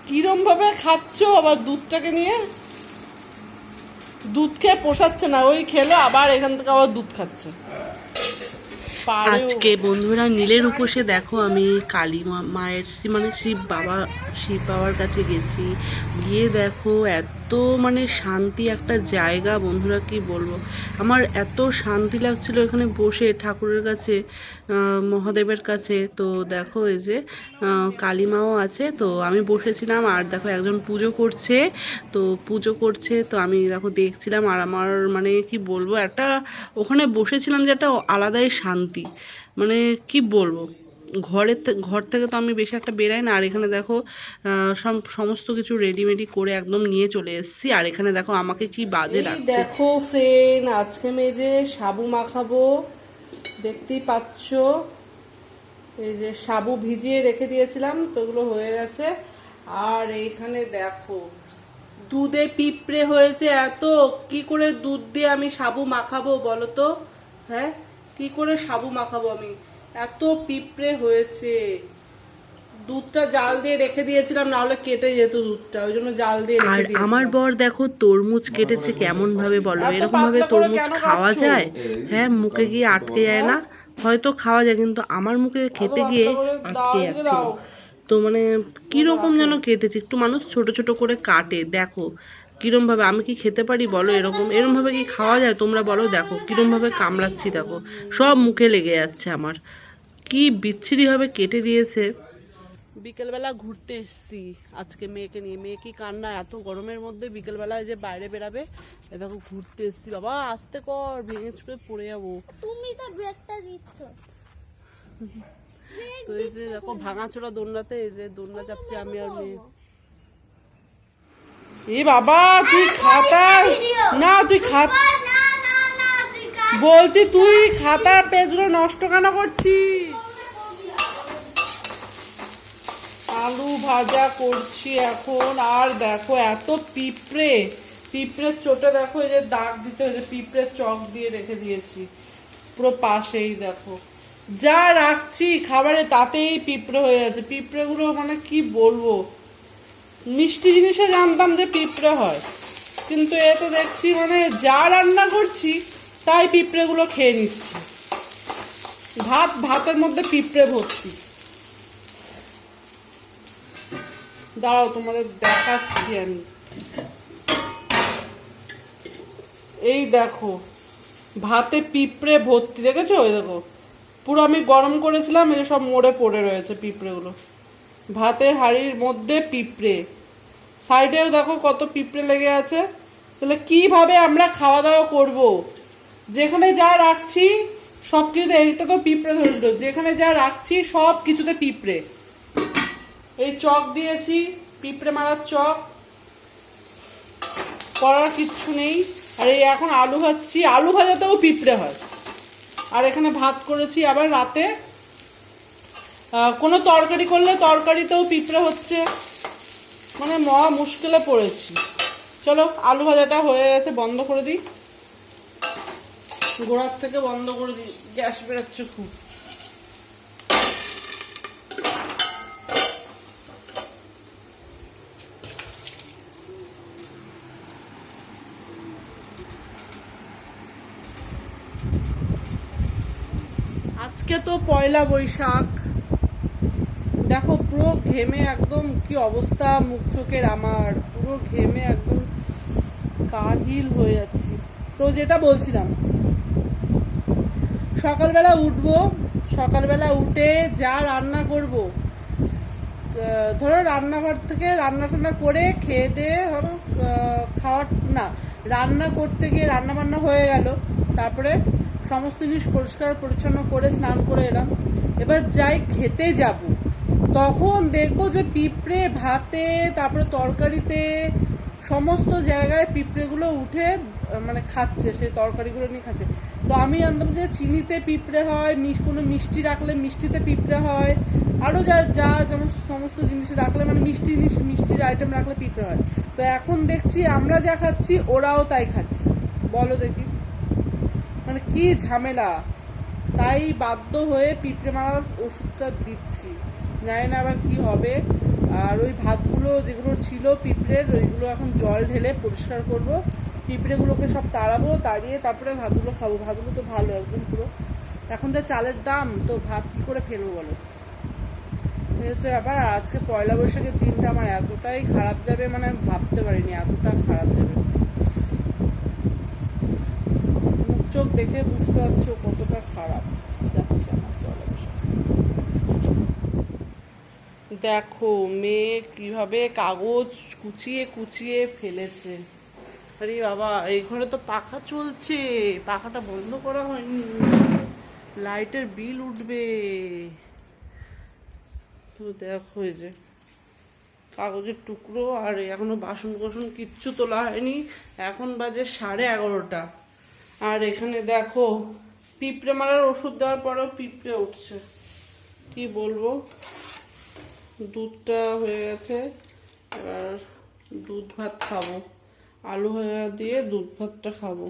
কিরম ভাবে খাচ্ছ আবার দুধটাকে নিয়ে? দুধ খেয়ে পোষাচ্ছে না, ওই খেলো আবার এখান থেকে আবার দুধ খাচ্ছে। আজকে বন্ধুরা নীলের উপসে দেখো আমি কালী মায়ের মানে শিব বাবার কাছে গেছি। গিয়ে দেখো এত মানে শান্তি একটা জায়গা বন্ধুরা, কি বলবো। আমার এত শান্তি লাগছিল এখানে বসে ঠাকুরের কাছে, মহাদেবের কাছে। তো দেখো এই যে কালী মাও আছে, তো আমি বসেছিলাম আর দেখো একজন পুজো করছে। তো আমি দেখো দেখছিলাম আর আমার মানে কি বলবো, একটা ওখানে বসেছিলাম যে একটা আলাদাই শান্তি, মানে কি বলবো। ঘর থেকে তো আমি বেশি একটা বেরাই না। আর এখানে দেখো সমস্ত কিছু রেডিমেডি করে একদম নিয়ে চলে এসেছি। আর এখানে দেখো আমাকে কি বাজে লাগছে। দেখো ফ্রেন্ড, আজকে আমি এই যে সাবু মাখাবো, দেখতেই পাচ্ছ। এই যে সাবু ভিজিয়ে রেখে দিয়েছিলাম, তো ওগুলো হয়ে গেছে। আর এইখানে দেখো দুধে পিঁপড়ে হয়েছে এত, কি করে দুধ দিয়ে আমি সাবু মাখাবো বলো তো? হ্যাঁ, কি করে সাবু মাখাবো আমি? এত পিঁপড়ে হয়েছে। দুধটা জাল দিয়ে রেখে দিয়েছিলাম, না হলে কেটে যেত দুধটা, ওই জন্য জাল দিয়ে রেখে দিয়েছিলাম। আর আমার বর দেখো তরমুজ কেটেছে কেমন ভাবে বলো, এরকম ভাবে তরমুজ খাওয়া যায়? হ্যাঁ, মুখে গিয়ে আটকে যায় না? হয়তো খাওয়া যায়, কিন্তু আমার মুখে খেতে গিয়ে আটকে যাচ্ছিল। তো মানে কিরকম যেন কেটেছে, একটু মানুষ ছোট ছোট করে কাটে, দেখো কিরম ভাবে। আমি কি খেতে পারি বলো? এরম ভাবে কি খাওয়া যায় তোমরা বলো? দেখো কিরম ভাবে কামড়াচ্ছি, দেখো সব মুখে লেগে যাচ্ছে আমার। কি বিচ্ছিরি ভাবে কেটে দিয়েছে। বিকেলবেলা ঘুরতে এসেছি আজকে মেয়েকে নিয়ে। মেয়ে কি কান্না, এত গরমের মধ্যে বিকেলবেলা যে বাইরে বেরাবে। এ দেখো ঘুরতে এসেছি। বাবা আস্তে কর, ভেঙে চুড়ে পড়ে যাবো। তুমি তো ব্রেকটা দিচ্ছ। তো এই যে দেখো ভাঙাচোরা দোলনাতে, এই যে দোলনা চাপছি আমি আর মেয়ে। এ বাবা তুই খাতা না, তুই খাতা বলছি, তুই খাতার পেজগুলো নষ্ট কেন করছিস? আলু ভাজা করছি এখন। আর দেখো এত পিঁপড়ে, পিঁপড়ের চোটে দেখো এই যে দাগ দিতে হয়েছে, পিঁপড়ের চক দিয়ে রেখে দিয়েছি পুরো পাশেই। দেখো যা রাখছি খাবারে তাতেই পিঁপড়ে হয়ে আছে। পিঁপড়েগুলো মানে কি বলবো, মিষ্টি জিনিসে জানতাম যে পিঁপড়ে হয়, কিন্তু এ তো দেখছি মানে যা রান্না করছি তাই পিঁপড়েগুলো খেয়ে নিচ্ছি। ভাতের মধ্যে পিঁপড়ে ভর্তি। দাঁড়াও তোমাদের দেখাচ্ছি আমি। এই দেখো ভাতে পিঁপড়ে ভর্তি, দেখেছো? ওই দেখো পুরো আমি গরম করেছিলাম, এই সব মরে পড়ে রয়েছে পিঁপড়েগুলো। ভাতের হাঁড়ির মধ্যে পিঁপড়ে, সাইডেও দেখো কত পিঁপড়ে লেগে আছে। তাহলে কিভাবে আমরা খাওয়া দাওয়া করব? যেখানে যা রাখছি সব কিছুতে, এইটা তো পিঁপড়ে ধরেছিল, যেখানে যা রাখছি সব কিছুতে পিঁপড়ে। এই চক দিয়েছি, পিঁপড়ে মারার চক, করার কিচ্ছু নেই। আর এই এখন আলু ভাজছি, আলু ভাজাতেও পিঁপড়ে হয়। আর এখানে ভাত করেছি আবার রাতে। কোনো তরকারি করলে তরকারিতেও পিঁপড়ে হচ্ছে, মানে মহা মুশকিলে পড়েছি। চলো আলু ভাজাটা হয়ে গেছে, বন্ধ করে দিই, গোড়ার থেকে বন্ধ করে দিই, গ্যাস বেরোচ্ছে খুব। আজকে তো পয়লা বৈশাখ, দেখো পুরো ঘেমে একদম কি অবস্থা মুখ চোখের, আমার পুরো ঘেমে একদম কাহিল হয়ে যাচ্ছি। তো যেটা বলছিলাম, সকালবেলা উঠবো, সকালবেলা উঠে যা রান্না করব, ধরো রান্নাঘর থেকে রান্না টান্না করে খেয়ে দিয়ে ধরো খাওয়ার না, রান্না করতে গিয়ে রান্না বান্না হয়ে গেল, তারপরে সমস্ত জিনিস পরিষ্কার পরিচ্ছন্ন করে স্নান করে এলাম। এবার যাই খেতে যাব, তখন দেখবো যে পিঁপড়ে ভাতে, তারপরে তরকারিতে, সমস্ত জায়গায় পিঁপড়েগুলো উঠে মানে খাচ্ছে, সেই তরকারিগুলো নিয়ে খাচ্ছে। তো আমি জানতাম যে চিনিতে পিঁপড়ে হয়, কোনো মিষ্টি রাখলে মিষ্টিতে পিঁপড়ে হয়, আরও যা যা যেমন সমস্ত জিনিস রাখলে মানে মিষ্টির আইটেম রাখলে পিঁপড়ে হয়। তো এখন দেখছি আমরা যা খাচ্ছি ওরাও তাই খাচ্ছে, বলো দেখি মানে কি ঝামেলা। তাই বাধ্য হয়ে পিঁপড়ে মারার ওষুধটা দিচ্ছি, জানি না আবার কি হবে। আর ওই ভাতগুলো যেগুলো ছিল পিঁপড়ের, ওইগুলো এখন জল ঢেলে পরিষ্কার করব, পিঁপড়েগুলোকে সব তাড়াবো, তাড়িয়ে তারপরে ভাতগুলো খাবো। ভাতগুলো তো ভালো একদম পুরো। এখন যা চালের দাম, তো ভাত কী করে ফেলবো বলো? এই হচ্ছে ব্যাপার। আর আজকে পয়লা বৈশাখের দিনটা আমার এতটাই খারাপ যাবে, মানে আমি ভাবতে পারিনি এতটা খারাপ যাবে। মুখ চোখ দেখে বুঝতে পারছো কতটা খারাপ যাচ্ছে আমার পয়লা বৈশাখ। দেখো মেয়ে কিভাবে কাগজ কুচিয়ে কুচিয়ে ফেলেছে। আরে বাবা, এই ঘরে তো পাখা চলছে, পাখাটা বন্ধ করা হয়নি, লাইটের বিল উঠবে। তো দেখো এই যে কাগজের টুকরো, আর এখনো বাসন কোসন কিচ্ছু তোলা হয়নি, এখন বাজে 11:30। আর এখানে দেখো পিঁপড়ে মারার ওষুধ দেওয়ার পরেও পিঁপড়ে উঠছে, কি বলবো। দুধটা হয়ে গেছে, এবার দুধ ভাত খাবো, আলু ভাজা দিয়ে দুধ ভাতটা খাবো।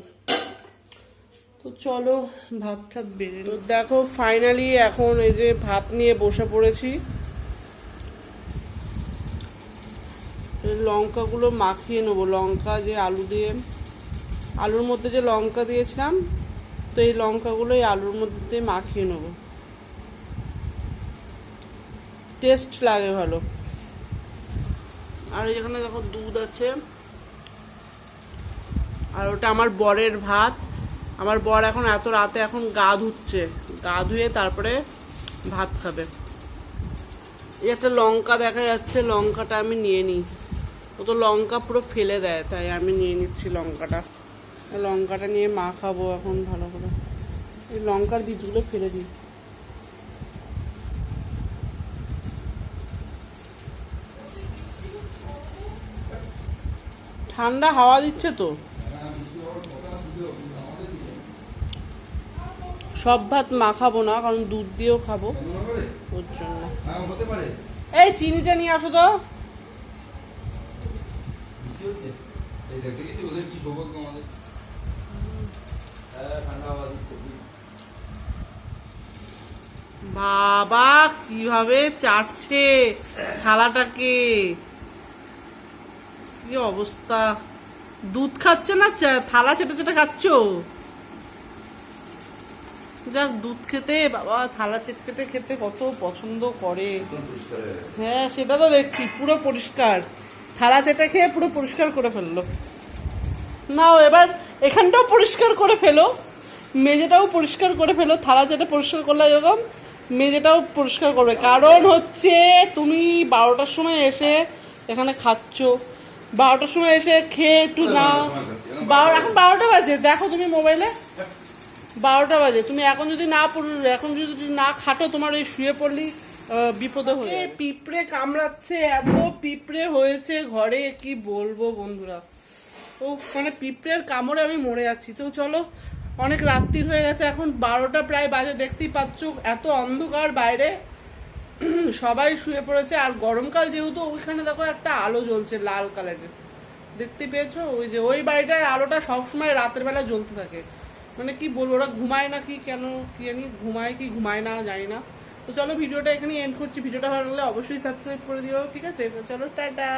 তো চলো ভাত টাত বেড়ে নিই। দেখো ফাইনালি এখন এই যে ভাত নিয়ে বসে পড়েছি। লঙ্কাগুলো মাখিয়ে নেবো, লঙ্কা যে আলু দিয়ে, আলুর মধ্যে যে লঙ্কা দিয়েছিলাম, তো এই লঙ্কাগুলো এই আলুর মধ্যে মাখিয়ে নেবো, টেস্ট লাগে ভালো। আর এখানে দেখো দুধ আছে, আর ওটা আমার বরের ভাত। আমার বর এখন এত রাতে এখন গা ধুচ্ছে, গা ধুয়ে তারপরে ভাত খাবে। এই একটা লঙ্কা দেখা যাচ্ছে, লঙ্কাটা আমি নিয়ে নিই। ও তো লঙ্কা পুরো ফেলে দেয়, তাই আমি নিয়ে নিচ্ছি লঙ্কাটা। লঙ্কাটা নিয়ে মা খাবো এখন ভালো করে। এই লঙ্কার বীজগুলো ফেলে দিই। ঠান্ডা হাওয়া দিচ্ছে তো, সব ভাত মাখাবো না, কারণ দুধ দিয়েও খাবো, ওর জন্য। এই চিনিটা নিয়ে আসো তো। বাবা কিভাবে চাটছে থালাটাকে, কি অবস্থা। দুধ খাচ্ছে না, থালা চেটে চেটে খাচ্ছ। যাক, দুধ খেতে বাবা থালা চেটে চেটে খেতে কত পছন্দ করে। হ্যাঁ সেটা তো দেখছি, পুরো পরিষ্কার থালা চেটে খেয়ে পুরো পরিষ্কার করে ফেললো। নাও এবার এখানটাও পরিষ্কার করে ফেলো, মেঝেটাও পরিষ্কার করে ফেলো। থালা চেটে পরিষ্কার করলে এরকম মেঝেটাও পরিষ্কার করবে, কারণ হচ্ছে তুমি 12টার সময় এসে এখানে খাচ্ছ। 12টার সময় এসে খেয়ে একটু না, এখন 12টা বাজে, দেখো তুমি মোবাইলে 12টা বাজে। তুমি এখন যদি না খাটো, তোমার ওই শুয়ে পড়লি বিপদে হয়ে। পিঁপড়ে কামড়াচ্ছে, এত পিঁপড়ে হয়েছে ঘরে, কি বলবো বন্ধুরা। ও মানে পিঁপড়ের কামড়ে আমি মরে যাচ্ছি। তো চলো, অনেক রাত্রির হয়ে গেছে, এখন 12টা প্রায় বাজে, দেখতেই পাচ্ছ এত অন্ধকার বাইরে, সবাই শুয়ে পড়েছে। আর গরমকাল যেহেতু, ওইখানে দেখো একটা আলো জ্বলছে লাল কালারের, দেখতে পেয়েছো? ওই যে ওই বাড়িটার আলোটা সবসময় রাতের বেলা জ্বলতে থাকে। মানে কি বলবো, ওরা ঘুমায় না কি কেন কি জানি, ঘুমায় কি ঘুমায় না জানি না। তো চলো ভিডিওটা এখানে এন্ড করছি। ভিডিওটা ভালো লাগলে অবশ্যই সাবস্ক্রাইব করে দিও, ঠিক আছে? তো চলো টাটা।